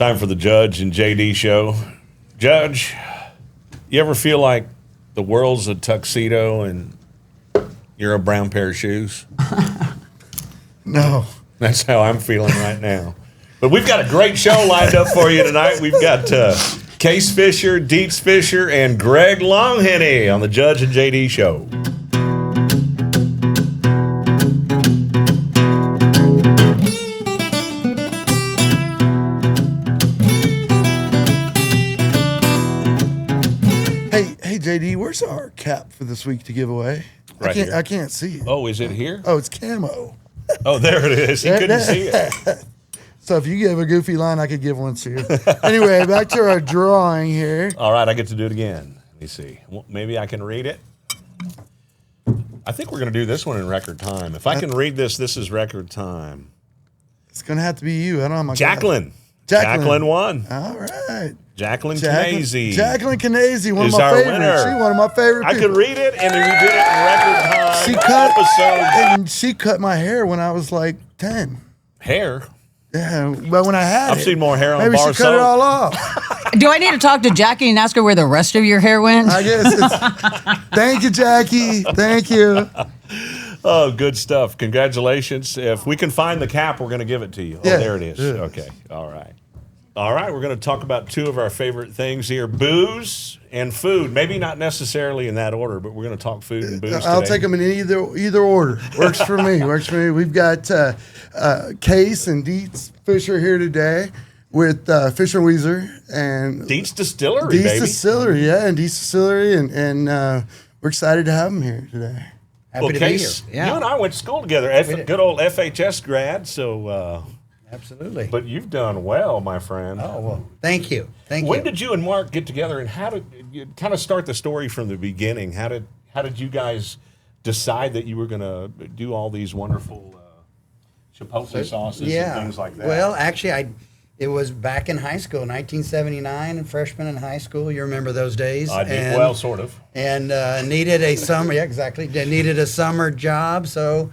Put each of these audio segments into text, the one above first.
Time for the Judge and JD show. Judge, you ever feel like the world's a tuxedo and you're a brown pair of shoes? No. That's how I'm feeling right now. But we've got a great show lined up for you tonight. We've got Case Fischer, Dietz Fischer, and Greg Longhenny on the Judge and JD show. Hey, JD, where's our cap for this week to give away? Right here. I can't see it. Oh, is it here? Oh, it's camo. Oh, there it is. He couldn't see it. So if you give a goofy line, I could give one too. Anyway, back to our drawing here. All right, I get to do it again. Let me see. Well, maybe I can read it. I think we're going to do this one in record time. If I can read this, this is record time. It's going to have to be you. I don't know. My Jacqueline. God. Jacqueline won. All right. Jacqueline Canese. Jacqueline Canese, one is of my our favorites. winner. She's one of my favorite I people. could read it, and we did it in record time. She cut my hair when I was like 10. Hair? Yeah, but when I had I've seen more hair on maybe bar she cut it soap. all off. Do I need to talk to Jackie and ask her where the rest of your hair went? I guess it's, thank you, Jackie. Thank you. Oh, good stuff. Congratulations. If we can find the cap, we're going to give it to you. Yeah. Oh, there it is. Okay. All right. All right. We're going to talk about two of our favorite things here, booze and food. Maybe not necessarily in that order, but we're going to talk food and booze I'll today. take them in either order. Works for me. Works for me. We've got Case and Dietz Fischer here today with Fischer Weezer and Dietz Distillery, Dietz baby. Distillery, yeah, and Dietz Distillery, and we're excited to have them here today. Happy Well, to Case, be here. you and I went to school together. Good old FHS grad. So, Absolutely. but you've done well, my friend. Oh, well, thank you. Thank When you. did you and Mark get together, and how did you kind of start the story from the beginning? How did you guys decide that you were going to do all these wonderful chipotle sauces and things like that? Well, actually, it was back in high school, 1979, and freshman in high school. You remember those days? I did. Well, sort of. And needed a summer. Yeah, exactly. Needed a summer job. So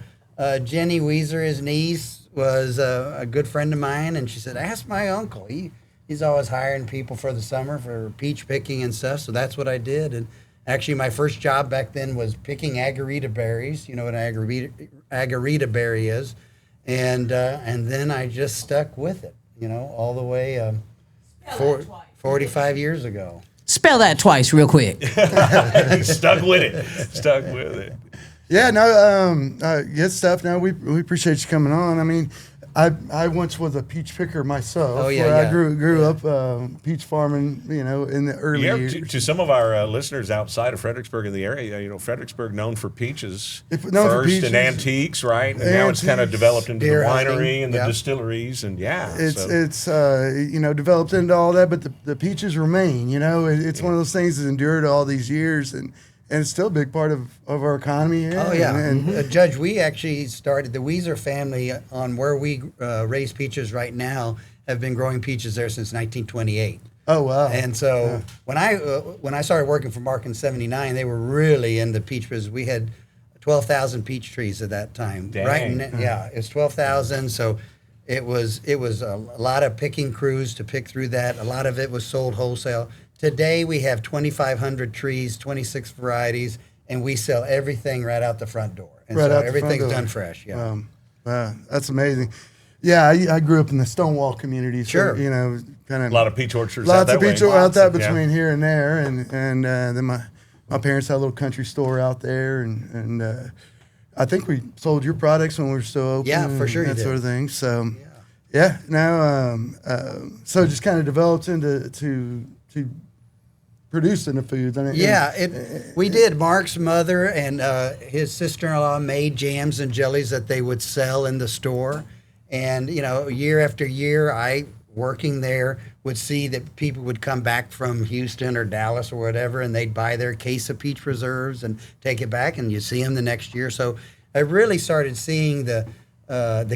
Jenny Weezer, his niece, was a good friend of mine, and she said, "Ask my uncle. He's always hiring people for the summer for peach picking and stuff." So that's what I did. And actually, my first job back then was picking agarita berries. You know what an agarita berry is, and then I just stuck with it. You know, all the way 45 years ago. Spell that twice real quick. Stuck with it. Stuck with it. Yeah, no, good stuff. No, we appreciate you coming on. I mean, I once was a peach picker myself. Oh, yeah, where yeah. I grew up peach farming, in the early years. To some of our listeners outside of Fredericksburg in the area, Fredericksburg known for peaches Known for first peaches. and antiques, right? And now it's kind of Antiques. developed into the Deer winery hunting, and the yeah. distilleries, and It's developed into all that, but the peaches remain. It's one of those things that's endured all these years, and it's still a big part of our economy here. Oh, yeah. And Judge, we actually started the Weezer family on where we raise peaches right now, have been growing peaches there since 1928. oh wow. And so when I started working for Mark in '79, they were really in the peach business. We had 12,000 peach trees at that time. Dang. Right? Yeah, it was 12,000. So it was a lot of picking crews to pick through that. A lot of it was sold wholesale. Today we have 2,500 trees, 26 varieties, and we sell everything right out the front door. And Right so out the front everything's door. done fresh. Yeah. Wow, that's amazing. Yeah, I grew up in the Stonewall community. So, Sure. kind of a lot of peach orchards. lots out that of peach way. out that Yeah. between here and there, and then my parents had a little country store out there, and I think we sold your products when we were still open. Yeah, for sure and you that did. sort of thing. So now so it just kind of developed into to producing the foods. I mean, We did. Mark's mother and his sister-in-law made jams and jellies that they would sell in the store. And, year after year, I, working there, would see that people would come back from Houston or Dallas or whatever, and they'd buy their case of peach preserves and take it back, and you see them the next year. So I really started seeing the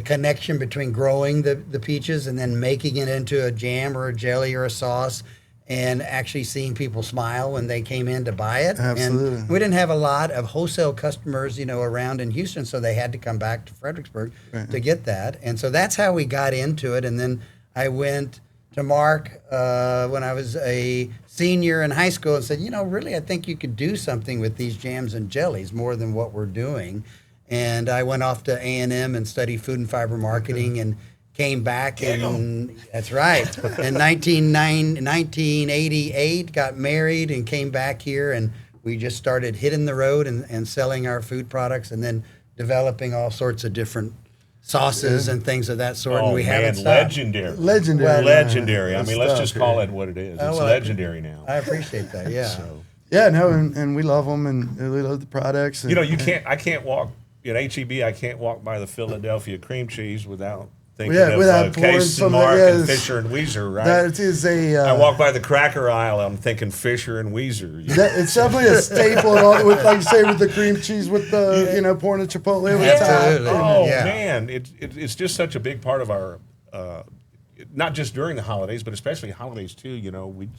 connection between growing the peaches and then making it into a jam or a jelly or a sauce, and actually seeing people smile when they came in to buy it. Absolutely. And we didn't have a lot of wholesale customers, around in Houston, so they had to come back to Fredericksburg to get that. And so that's how we got into it. And then I went to Mark when I was a senior in high school and said, really, I think you could do something with these jams and jellies more than what we're doing. And I went off to A&M and studied food and fiber marketing and came back in, that's right, in 1988, got married and came back here, and we just started hitting the road and selling our food products and then developing all sorts of different sauces and things of that sort. And we haven't stopped. Legendary. Legendary. I mean, let's just call it what it is. It's legendary now. I appreciate that, yeah. Yeah, no, and we love them, and we love the products. And, I can't walk, at HEB, I can't walk by the Philadelphia cream cheese without thinking without of Case and Mark and Fischer and Weezer, right? That is I walk by the cracker aisle, I'm thinking Fischer and Weezer. It's definitely a staple, with, like you say, with the cream cheese, with the pouring the chipotle over the top. Absolutely. Oh man, it's just such a big part of our, not just during the holidays, but especially holidays too. We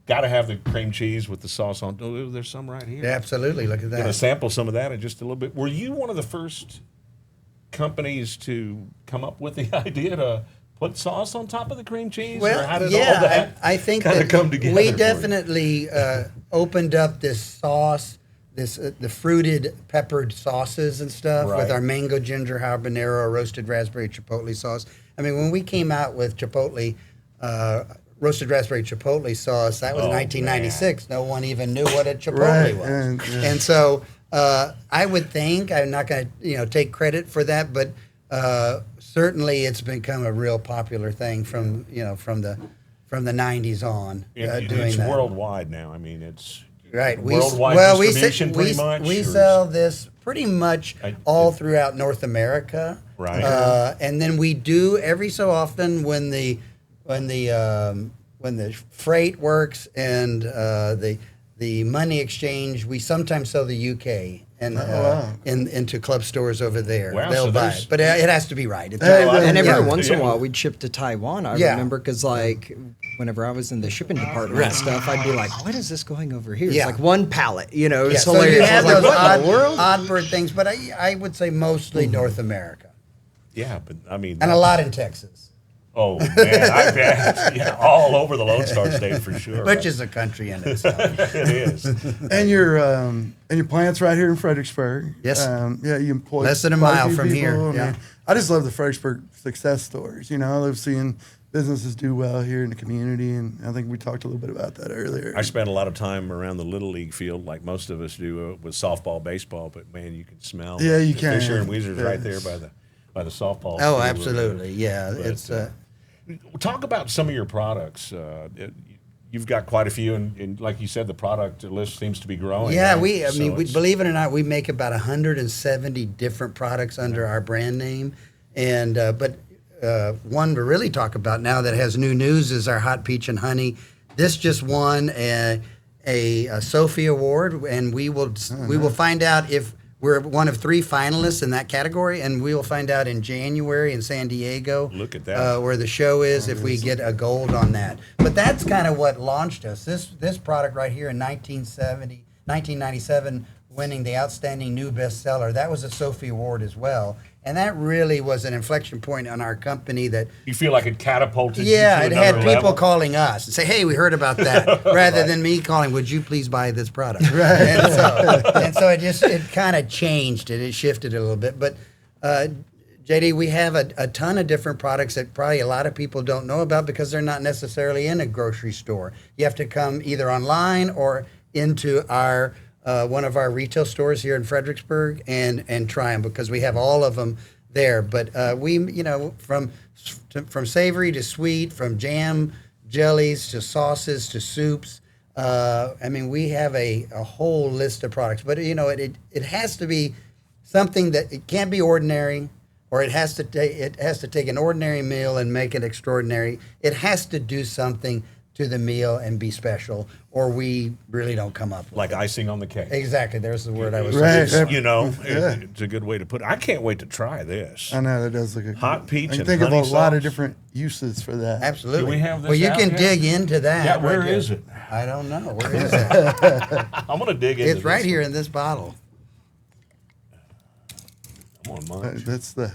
got to have the cream cheese with the sauce on. Oh, there's some right here. Yeah, absolutely. Look at that. Going to sample some of that in just a little bit. Were you one of the first companies to come up with the idea to put sauce on top of the cream cheese? Well, or how did all that I think kind of that come together? We definitely opened up this sauce, the fruited peppered sauces and stuff with our mango ginger habanero roasted raspberry chipotle sauce. I mean, when we came out with chipotle, roasted raspberry chipotle sauce, that was 1996. Man. No one even knew what a chipotle was. And so I would think, I'm not going to take credit for that, but certainly it's become a real popular thing from the 90s on. It's worldwide now. I mean, it's right. Worldwide distribution, pretty much. We sell this pretty much all throughout North America. Right. And then we do every so often when the freight works and the money exchange, we sometimes sell the UK and into club stores over there. Wow, They'll buy it, but it has to be right. And every once in a while, we'd ship to Taiwan. I remember because whenever I was in the shipping department and stuff, I'd be like, "What is this going over here?" It's like one pallet, It's so hilarious. you have I was those like, what in the world? odd bird things, but I would say mostly North America. Yeah, but I mean, and a lot in Texas. Oh man, I bet all over the Lone Star State for sure. Which is a country in itself. It is. And your plant's right here in Fredericksburg. Yes. You employ less than a mile from here. Yeah. I just love the Fredericksburg success stories. I love seeing businesses do well here in the community, and I think we talked a little bit about that earlier. I spent a lot of time around the Little League field, like most of us do, with softball, baseball. But man, you can smell. Yeah, you can. Fischer and Weezer's right there by the softball. Oh, field. absolutely. Yeah, But, it's. Talk about some of your products. You've got quite a few, and like you said, the product list seems to be growing. Yeah, right? we believe it or not, we make about 170 different products under our brand name, and but one to really talk about now that has new news is our hot peach and honey. This just won a Sophie Award, and we will find out if we're one of 3 finalists in that category, and we will find out in January in San Diego. Look at that. Where the show is, if we get a gold on that. But that's kind of what launched us. This product right here in 1997, winning the Outstanding New Bestseller, that was a Sophie Award as well. And that really was an inflection point on our company that... You feel like it catapulted you to it another had people level? calling us and say, hey, we heard about that, rather than me calling, would you please buy this product? Right. And so it kind of changed it. It shifted a little bit. But, JD, we have a ton of different products that probably a lot of people don't know about because they're not necessarily in a grocery store. You have to come either online or into our... one of our retail stores here in Fredericksburg and try them because we have all of them there. But from savory to sweet, from jam, jellies to sauces to soups. We have a whole list of products. But it has to be something that it can't be ordinary, or it has to take an ordinary meal and make it extraordinary. It has to do something to the meal and be special, or we really don't come up with like icing on the cake. Exactly. There's the word I was right. saying. It's a good way to put it. I can't wait to try this. I know that does look good. Hot peach and think of a honey lot of sauce. different uses for that. Absolutely. Do we have this well, you out can yet? dig into that. Yeah, where right is there. it? I don't know. Where is it? I'm going to dig into It's right this here one. in this bottle. I'm on mine. That's the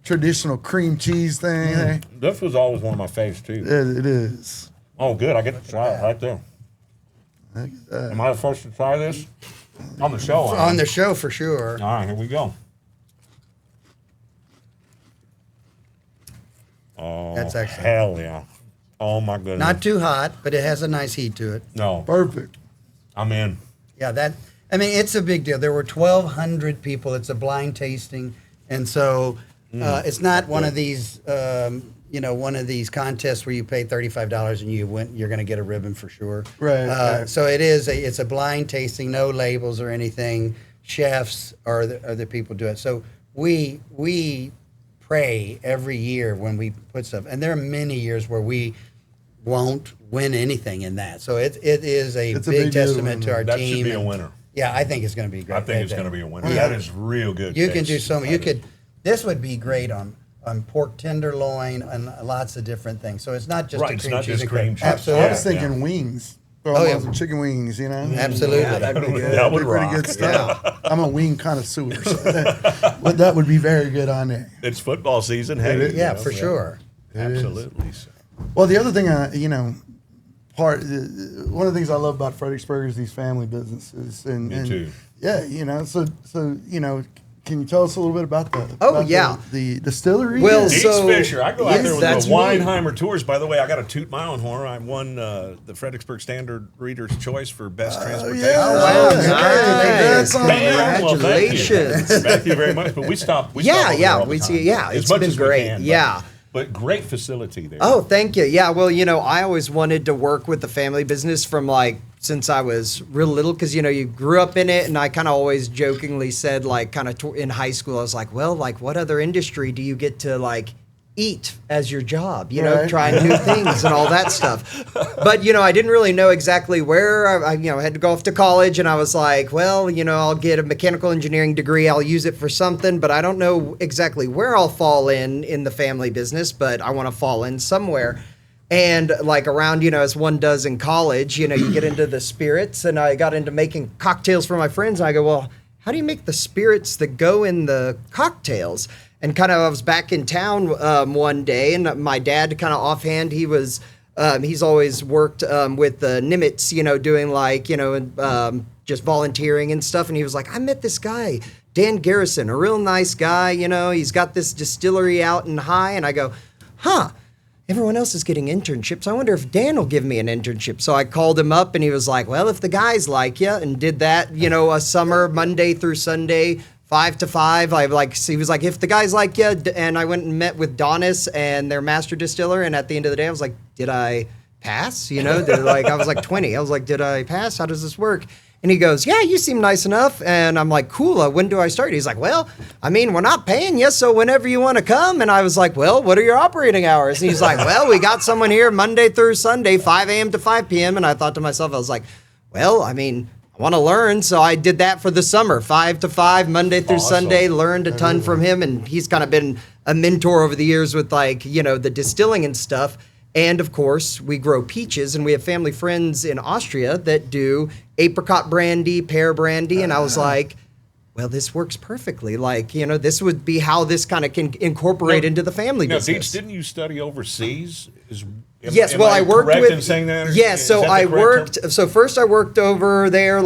traditional cream cheese thing. This was always one of my faves too. It is. Oh, good. I get to try it right there. Am I the first to try this? On the show. On the show, for sure. All right, here we go. Oh, That's excellent. hell yeah. Oh, my goodness. Not too hot, but it has a nice heat to it. No, Perfect. I'm in. Yeah, it's a big deal. There were 1,200 people. It's a blind tasting. And so it's not one of these, one of these contests where you pay $35 and you're going to get a ribbon for sure. Right. So it's a blind tasting, no labels or anything. Chefs are the people do it. So we pray every year when we put stuff, and there are many years where we won't win anything in that. So it is a big testament to our That team. should be a winner. Yeah, I think it's going to be great. I think it's going to be a winner. Yeah. That is real good. You can taste. do so many. This would be great on pork tenderloin and lots of different things. So it's not just Right, a it's cream not cheese. just and cream cheese. Absolutely. I was thinking wings. Oh, yeah. Some chicken wings, Absolutely. Yeah, that'd be good. That would Pretty rock. good stuff. I'm a wing connoisseur, so that would be very good on there. It's football season. Hey, Yeah, for sure. Absolutely. So. Well, the other thing, one of the things I love about Fredericksburg is these family businesses, Me too. Yeah, so can you tell us a little bit about the distillery? Well, Dietz So- Fischer. I go out Yes, there with that's the me. Weinheimer tours. By the way, I got to toot my own horn. I won the Fredericksburg Standard Reader's Choice for Best Transportation. yeah. Wow, Nice. nice. Bam! Well, thank you. Congratulations. Thank you very much. But we stop. We Yeah, stop over yeah, there all the we time. see- yeah, as it's much been as we great. can, Yeah. but great facility there. Oh, thank you. Yeah, well, I always wanted to work with the family business from since I was real little, because you grew up in it, and I kind of always jokingly said in high school, I was like, well, what other industry do you get to eat as your job? Right. Trying new things and all that stuff. But I didn't really know exactly where. I had to go off to college, and I was like, well, I'll get a mechanical engineering degree. I'll use it for something, but I don't know exactly where I'll fall in the family business. But I want to fall in somewhere. And around, as one does in college, you get into the spirits, and I got into making cocktails for my friends. And I go, well, how do you make the spirits that go in the cocktails? And I was back in town one day, and my dad kind of offhand, he's always worked with the Nimitz, doing just volunteering and stuff. And he was like, I met this guy, Dan Garrison, a real nice guy, he's got this distillery out in High. And I go, everyone else is getting internships. I wonder if Dan will give me an internship. So I called him up, and he was like, well, if the guys like you, and did that, a summer, Monday through Sunday, 5 to 5. He was like, if the guys like you, and I went and met with Donis and their master distiller, and at the end of the day, I was like, did I pass? I was like 20. I was like, did I pass? How does this work? And he goes, yeah, you seem nice enough. And I'm like, cool, when do I start? He's like, well, we're not paying you, so whenever you want to come. And I was like, well, what are your operating hours? And he's like, well, we got someone here Monday through Sunday, 5 a.m. to 5 p.m. And I thought to myself, I was like, well, I want to learn. So I did that for the summer, 5 to 5, Monday through Sunday, learned a ton from him. And he's kind of been a mentor over the years with the distilling and stuff. And of course, we grow peaches, and we have family friends in Austria that do apricot brandy, pear brandy. And I was like, well, this works perfectly. This would be how this kind of can incorporate into the family Now, business. Dietz, didn't you study overseas? Yes, well, I worked correct with. in saying that? Yes, Is so that the I correct worked. term? So first, I worked over there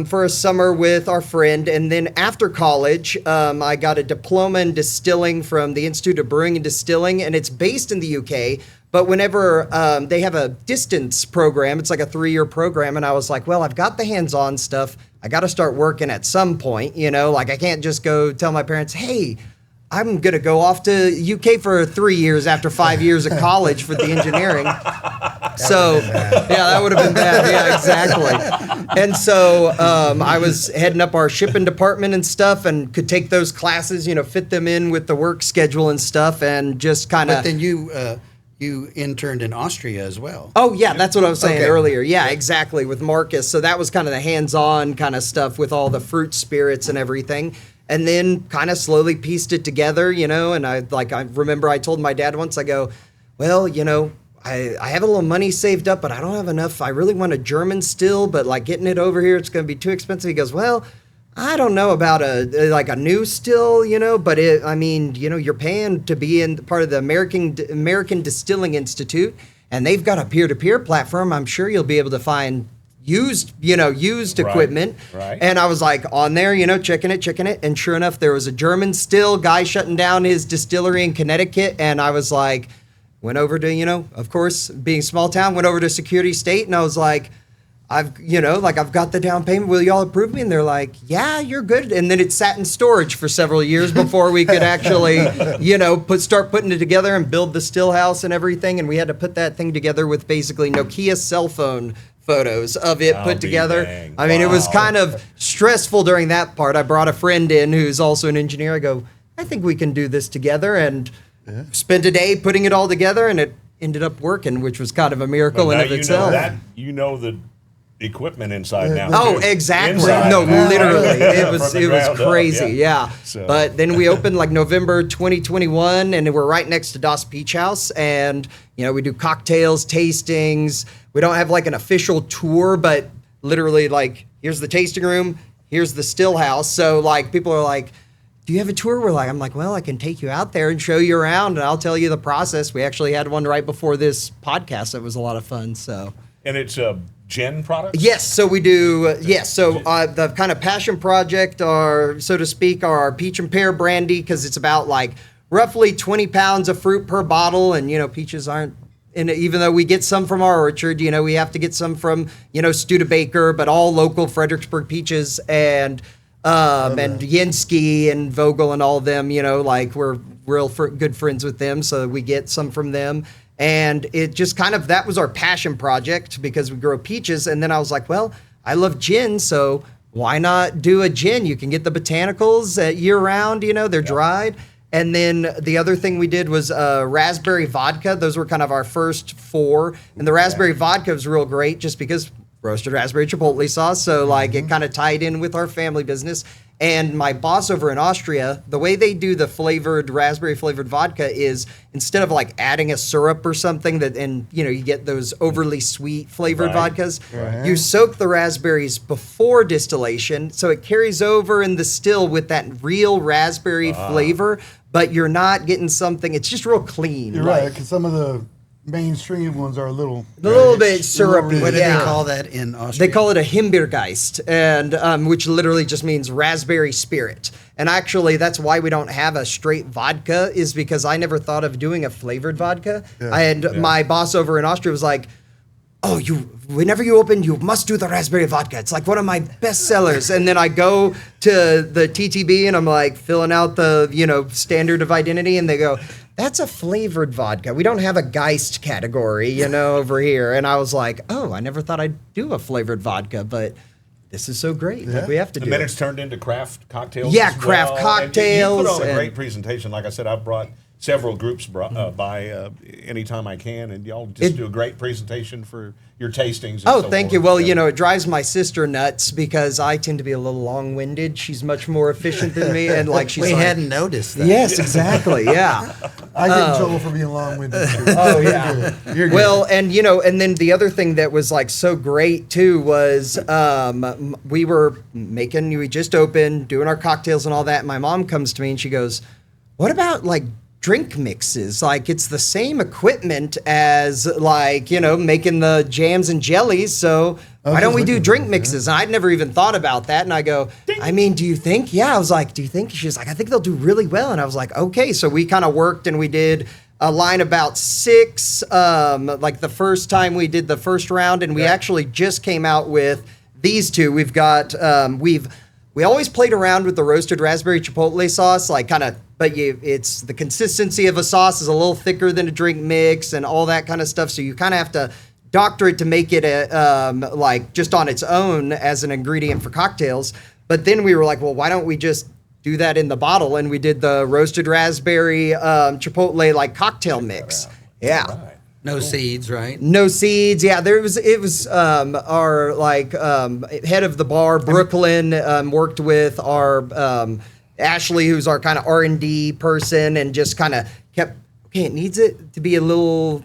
for a summer with our friend, and then after college, I got a diploma in distilling from the Institute of Brewing and Distilling, and it's based in the UK. But whenever they have a distance program, it's like a 3-year program, and I was like, well, I've got the hands-on stuff. I got to start working at some point, I can't just go tell my parents, hey, I'm going to go off to UK for 3 years after 5 years of college for the engineering. So, yeah, that would have been bad. Yeah, exactly. And so I was heading up our shipping department and stuff, and could take those classes, fit them in with the work schedule and stuff, and just kind But of. then you interned in Austria as well. Oh, yeah, that's what I was saying Okay. earlier. Yeah, exactly, with Marcus. So that was kind of the hands-on kind of stuff with all the fruit spirits and everything. And then kind of slowly pieced it together, and I remember I told my dad once, I go, well, I have a little money saved up, but I don't have enough. I really want a German still, but getting it over here, it's going to be too expensive. He goes, well, I don't know about a new still, but you're paying to be in part of the American Distilling Institute, and they've got a peer-to-peer platform. I'm sure you'll be able to find used equipment. Right. And I was like on there, checking it. And sure enough, there was a German still guy shutting down his distillery in Connecticut. And I was like, went over to, of course, being small town, went over to Security State. And I was like, I've got the down payment. Will y'all approve me? And they're like, yeah, you're good. And then it sat in storage for several years before we could actually, start putting it together and build the still house and everything. And we had to put that thing together with basically Nokia cell phone photos of it put together. Dang. I mean, it was Wow. kind of stressful during that part. I brought a friend in who's also an engineer. I go, I think we can do this together, and spent a day putting it all together, and it ended up working, which was kind of a miracle in Now of itself. the equipment inside now. Oh, too. exactly. Inside. No, Yeah. literally. It From was the ground up, crazy. Yeah. So- But then we opened like November 2021, and we're right next to Das Beach House, and we do cocktails, tastings. We don't have like an official tour, but literally like here's the tasting room, here's the still house. So like people are like, do you have a tour? I'm like, well, I can take you out there and show you around, and I'll tell you the process. We actually had one right before this podcast. That was a lot of fun. So. And it's a gin product? Yes, so we do. Yes, so the kind of passion project, or so to speak, our peach and pear brandy, because it's about like roughly 20 pounds of fruit per bottle, and peaches aren't. And even though we get some from our orchard, we have to get some from Studebaker, but all local Fredericksburg peaches and Yenski and Vogel and all of them. Like we're real good friends with them, so we get some from them. And it just that was our passion project because we grow peaches. And then I was like, well, I love gin, so why not do a gin? You can get the botanicals year round, they're dried. And then the other thing we did was raspberry vodka. Those were kind of our first four. And the raspberry vodka was real great just because roasted raspberry chipotle sauce. So like it kind of tied in with our family business. And my boss over in Austria, the way they do the raspberry flavored vodka is instead of like adding a syrup or something you get those overly sweet flavored vodkas, you soak the raspberries before distillation. So it carries over in the still with that real raspberry flavor, but you're not getting something, it's just real clean. You're right, because some of the mainstream ones are a little bit syrupy. What do they call that in Austria? They call it a Himbeergeist, and which literally just means raspberry spirit. And actually, that's why we don't have a straight vodka, is because I never thought of doing a flavored vodka. My boss over in Austria was like, oh, whenever you open, you must do the raspberry vodka. It's like one of my best sellers. And then I go to the TTB and I'm like filling out the, standard of identity, and they go, that's a flavored vodka. We don't have a Geist category, over here. And I was like, oh, I never thought I'd do a flavored vodka, but this is so great. Yeah. Like, we have to do And then it. it's turned into craft cocktails. Yeah, as craft well. cocktails And you put on a and- great presentation. Like I said, I've brought several groups by anytime I can, and y'all just do a great presentation for your tastings. And Oh, so thank forth. you. Well, Yeah. it drives my sister nuts because I tend to be a little long-winded. She's much more efficient than me, and like she's we like, hadn't noticed that. yes, exactly, yeah. I get in trouble for being long-winded. Too. Oh yeah. You're good. Well, and and then the other thing that was like so great too was we just opened doing our cocktails and all that. And my mom comes to me and she goes, "What about like drink mixes? Like it's the same equipment as like making the jams and jellies. So why don't we do drink mixes?" And I'd never even thought about that. And I go, I mean, do you think? Yeah, I was like, do you think? She's like, I think they'll do really well. And I was like, okay. So we kind of worked and we did a line about 6. Like the first time we did the first round, and we actually just came out with these two. We've got we always played around with the roasted raspberry chipotle sauce, like kind of, but it's the consistency of a sauce is a little thicker than a drink mix and all that kind of stuff. So you kind of have to doctor it to make it like just on its own as an ingredient for cocktails. But then we were like, well, why don't we just do that in the bottle? And we did the roasted raspberry chipotle like cocktail mix. Yeah. Right. No seeds, right? No seeds. Yeah, it was our like head of the bar, Brooklyn, worked with our Ashley, who's our kind of R&D person, and just kind of kept, okay, it needs it to be a little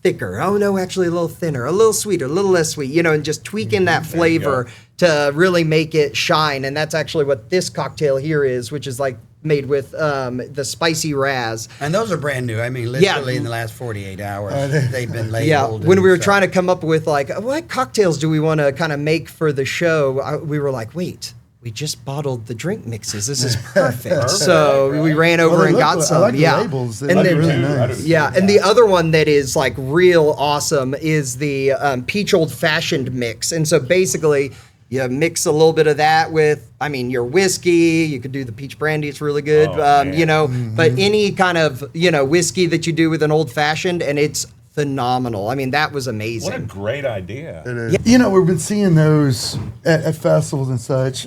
thicker. Oh no, actually a little thinner, a little sweeter, a little less sweet, and just tweaking that flavor to really make it shine. And that's actually what this cocktail here is, which is like made with the spicy raz. And those are brand new. I mean, literally in the last 48 hours, they've been labeled. Yeah, when we were trying to come up with like, what cocktails do we want to kind of make for the show, we were like, wait, we just bottled the drink mixes. This is perfect. So we ran over and got some. I like the labels. They look really nice. Yeah, and the other one that is like real awesome is the peach old fashioned mix. And so basically, you mix a little bit of that with, your whiskey. You could do the peach brandy. It's really good. But any kind of, whiskey that you do with an old fashioned, and it's phenomenal. That was amazing. What a great idea. It is. We've been seeing those at festivals and such,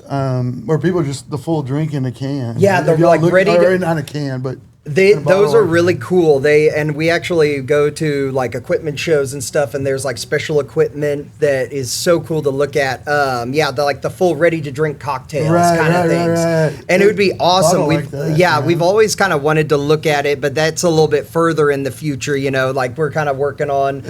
where people just the full drink in a can. Yeah, they're like ready to, not a can, but those are really cool. And we actually go to like equipment shows and stuff, and there's like special equipment that is so cool to look at. The full ready to drink cocktails kind of things. Right. And it would be awesome. We've always kind of wanted to look at it, but that's a little bit further in the future. Like we're kind of working on,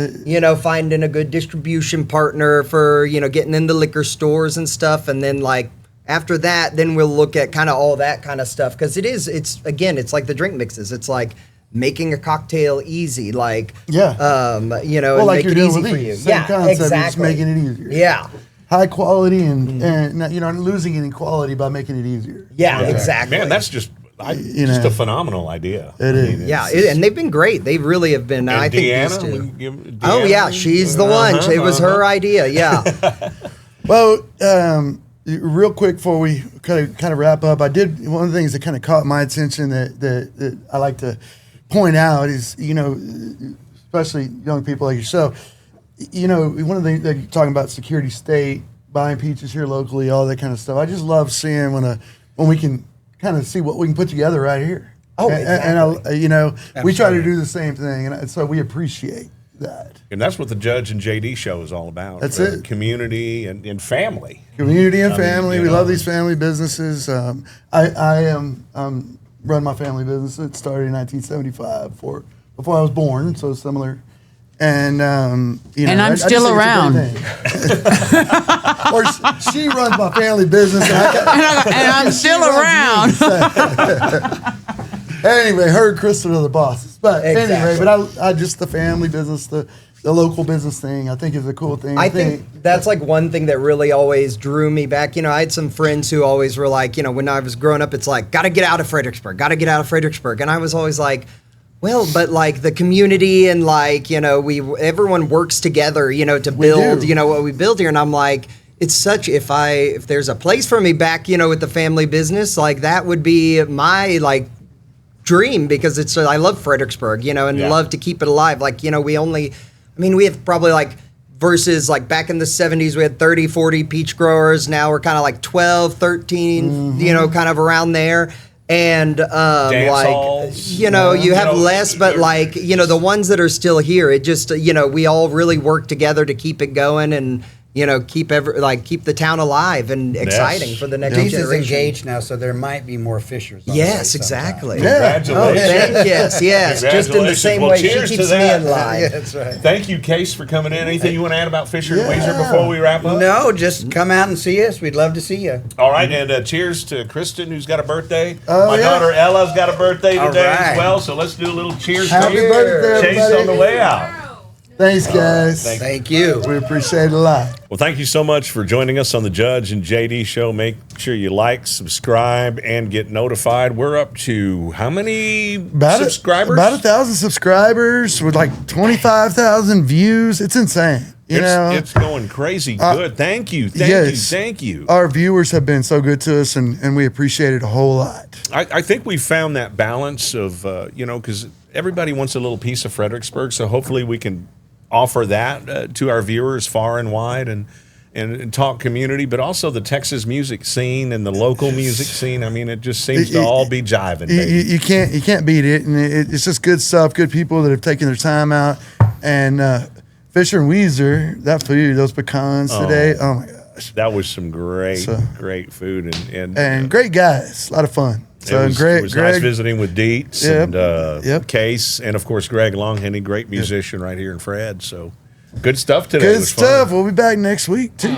finding a good distribution partner for getting into liquor stores and stuff, and then like. After that, then we'll look at kind of all that kind of stuff, because it's like the drink mixes. It's like making a cocktail easy, like and like make it easy for you. Same concept, exactly. Just making it easier. Yeah, high quality and not losing any quality by making it easier. Yeah, exactly. Man, that's just a phenomenal idea. It is. And they've been great. They really have been. And I think Deanna, oh yeah, she's the one. It was her idea. Yeah. Well. Real quick before we kind of wrap up, one of the things that kind of caught my attention that I like to point out is, especially young people like yourself, one of the things that you're talking about, security state, buying peaches here locally, all that kind of stuff. I just love seeing when we can kind of see what we can put together right here. Oh, exactly. And we try to do the same thing, and so we appreciate that. And that's what the Judge and JD show is all about. That's it. Community and family. Community and family. We love these family businesses. I run my family business. It started in 1975 before I was born, so similar. And and I'm still around. Or she runs my family business, and I'm still around. Anyway, her and Kristen are the bosses. But exactly. Anyway, but I just the family business, the local business thing, I think is a cool thing. I think that's like one thing that really always drew me back. I had some friends who always were like, when I was growing up, it's like, got to get out of Fredericksburg. And I was always like, well, but like the community and like, everyone works together, to build, what we build here. And I'm like, it's such, if there's a place for me back, with the family business, like that would be my like dream, because I love Fredericksburg, and love to keep it alive. Like, we have probably like versus like back in the 70s, we had 30, 40 peach growers. Now we're kind of like 12, 13, kind of around there. And you have less, but like, the ones that are still here, it just, we all really work together to keep it going and, keep the town alive and exciting for the next Dietz generation. is engaged now, so there might be more Fishers. Yes, exactly. Congratulations. Yes. Just in the same way she keeps me in line. Yeah, that's right. Thank you, Case, for coming in. Anything you want to add about Fisher and Weezer before we wrap up? No, just come out and see us. We'd love to see you. All right, and cheers to Kristen, who's got a birthday. My daughter Ella's got a birthday today as well, so let's do a little cheers. Happy birthday, Chase everybody. on the way out. Thanks, guys. Thank you. We appreciate it a lot. Well, thank you so much for joining us on the Judge and JD show. Make sure you like, subscribe, and get notified. We're up to how many subscribers? About 1,000 subscribers with like 25,000 views. It's insane. It's going crazy good. Thank you. Thank you. Our viewers have been so good to us, and we appreciate it a whole lot. I think we found that balance of, because everybody wants a little piece of Fredericksburg, so hopefully we can offer that to our viewers far and wide and talk community, but also the Texas music scene and the local music scene. It just seems to all be jiving. You can't beat it, and it's just good stuff, good people that have taken their time out. And Fischer and Weezer, that food, those pecans today, oh my gosh. That was some great food. And great guys, a lot of fun. So it was nice visiting with Dietz and Case, and of course Greg Longhenny, great musician right here in Fred. So good stuff today. Good stuff. We'll be back next week too.